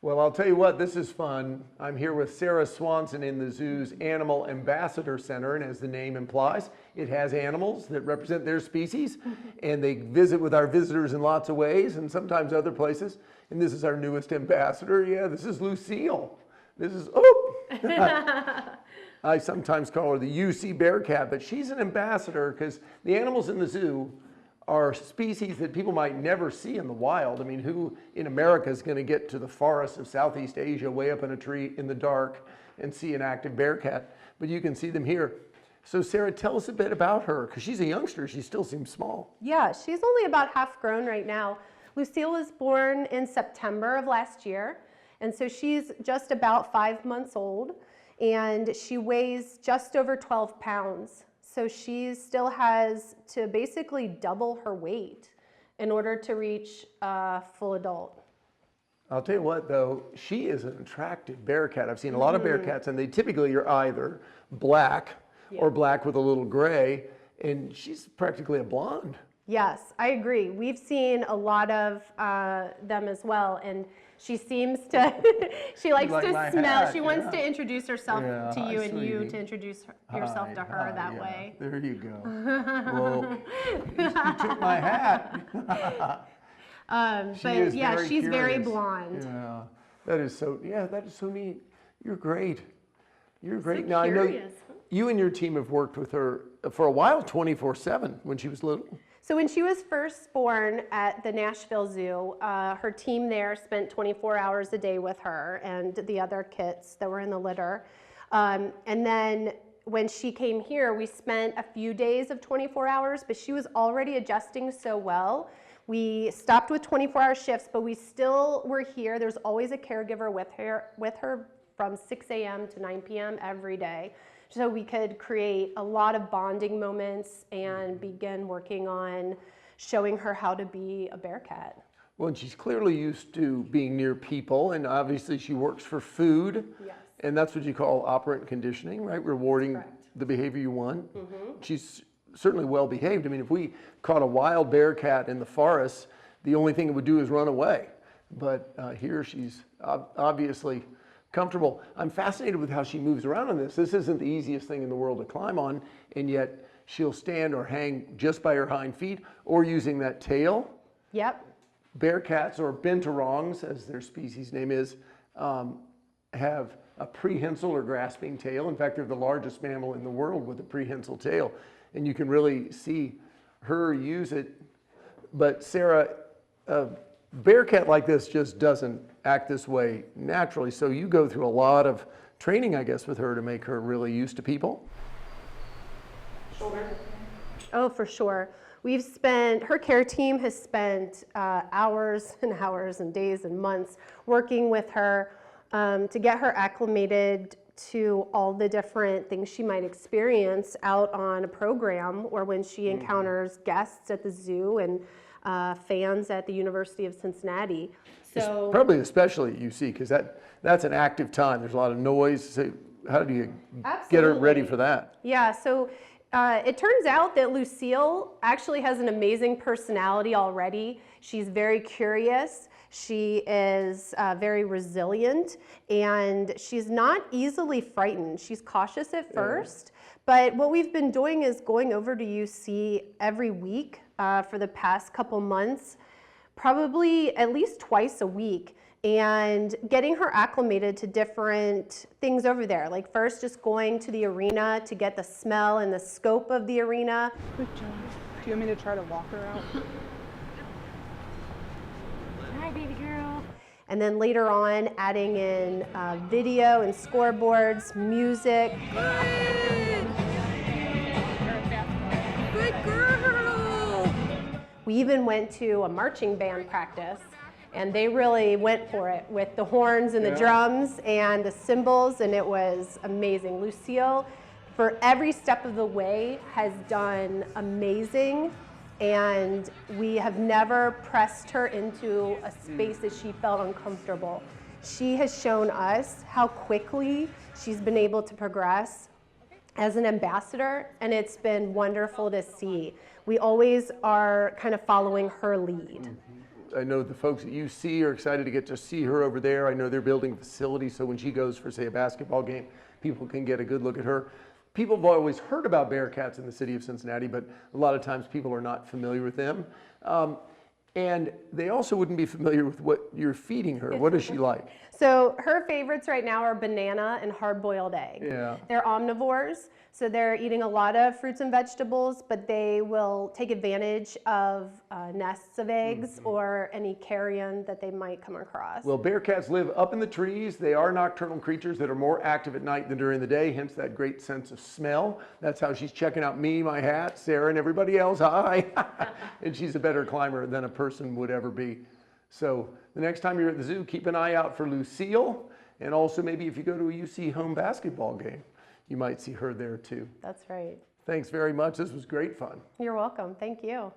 Well, I'll tell you what, this is fun. I'm here with Sarah Swanson in the zoo's Animal Ambassador Center, and as the name implies, it has animals that represent their species, and they visit with our visitors in lots of ways, and sometimes other places. And this is our newest ambassador. Yeah, this is Lucille. This is, I sometimes call her the UC Bearcat, but she's an ambassador because the animals in the zoo are species that people might never see in the wild. I mean, who in America is going to get to the forests of Southeast Asia way up in a tree in the dark and see an active bearcat? But you can see them here. So Sarah, tell us a bit about her, because she's a youngster. She still seems small. Yeah, she's only about half grown right now. Lucille was born in September of last year, and so she's just about 5 months old, and she weighs just over 12 pounds. So she still has to basically double her weight in order to reach full adult. I'll tell you what, though, she is an attractive bearcat. I've seen a lot of bearcats, and they typically are either black or black with a little gray, and she's practically a blonde. Yes, I agree. We've seen a lot of them as well, and she seems to, she likes to smell. She wants to introduce herself to you, and you to introduce yourself to her that way. There you go. Well, you took my hat. But yeah, she's very blonde. Yeah, that is so neat. You're great. You're great. So now curious. I know you and your team have worked with her for a while, 24/7 when she was little. So when she was first born at the Nashville Zoo, her team there spent 24 hours a day with her and the other kits that were in the litter. And then when she came here, we spent a few days of 24 hours, but she was already adjusting so well. We stopped with 24-hour shifts, but we still were here. There's always a caregiver with her from 6 a.m. to 9 p.m. every day. So we could create a lot of bonding moments and begin working on showing her how to be a bearcat. Well, and she's clearly used to being near people, and obviously she works for food. Yes. And that's what you call operant conditioning, right? Rewarding the behavior you want. She's certainly well behaved. I mean, if we caught a wild bearcat in the forest, the only thing it would do is run away. But here she's obviously comfortable. I'm fascinated with how she moves around on this. This isn't the easiest thing in the world to climb on, and yet she'll stand or hang just by her hind feet or using that tail. Yep. Bearcats, or Binturongs, as their species name is, have a prehensile or grasping tail. In fact, they're the largest mammal in the world with a prehensile tail, and you can really see her use it. But Sarah, a bearcat like this just doesn't act this way naturally, so you go through a lot of training, I guess, with her to make her really used to people. Shoulder. Oh, for sure. Her care team has spent hours and hours and days and months working with her to get her acclimated to all the different things she might experience out on a program or when she encounters guests at the zoo and fans at the University of Cincinnati. So probably especially at UC, because that's an active time. There's a lot of noise. So how do you get her ready for that? Yeah, so it turns out that Lucille actually has an amazing personality already. She's very curious. She is very resilient, and she's not easily frightened. She's cautious at first, but what we've been doing is going over to UC every week for the past couple months, probably at least twice a week, and getting her acclimated to different things over there. Like first just going to the arena to get the smell and the scope of the arena. Good job. Do you want me to try to walk her out? Hi, baby girl. And then later on adding in video and scoreboards, music. Good girl. We even went to a marching band practice, and they really went for it with the horns and the drums and the cymbals, and it was amazing. Lucille, for every step of the way, has done amazing, and we have never pressed her into a space that she felt uncomfortable. She has shown us how quickly she's been able to progress as an ambassador, and it's been wonderful to see. We always are kind of following her lead. I know the folks at UC are excited to get to see her over there. I know they're building a facility, so when she goes for, say, a basketball game, people can get a good look at her. People have always heard about Bearcats in the city of Cincinnati, but a lot of times people are not familiar with them. And they also wouldn't be familiar with what you're feeding her. What is she like? So her favorites right now are banana and hard-boiled egg. Yeah. They're omnivores, so they're eating a lot of fruits and vegetables, but they will take advantage of nests of eggs or any carrion that they might come across. Well, Bearcats live up in the trees. They are nocturnal creatures that are more active at night than during the day, hence that great sense of smell. That's how she's checking out me, my hat, Sarah, and everybody else. Hi. And she's a better climber than a person would ever be. So the next time you're at the zoo, keep an eye out for Lucille. And also maybe if you go to a UC home basketball game, you might see her there too. That's right. Thanks very much. This was great fun. You're welcome. Thank you.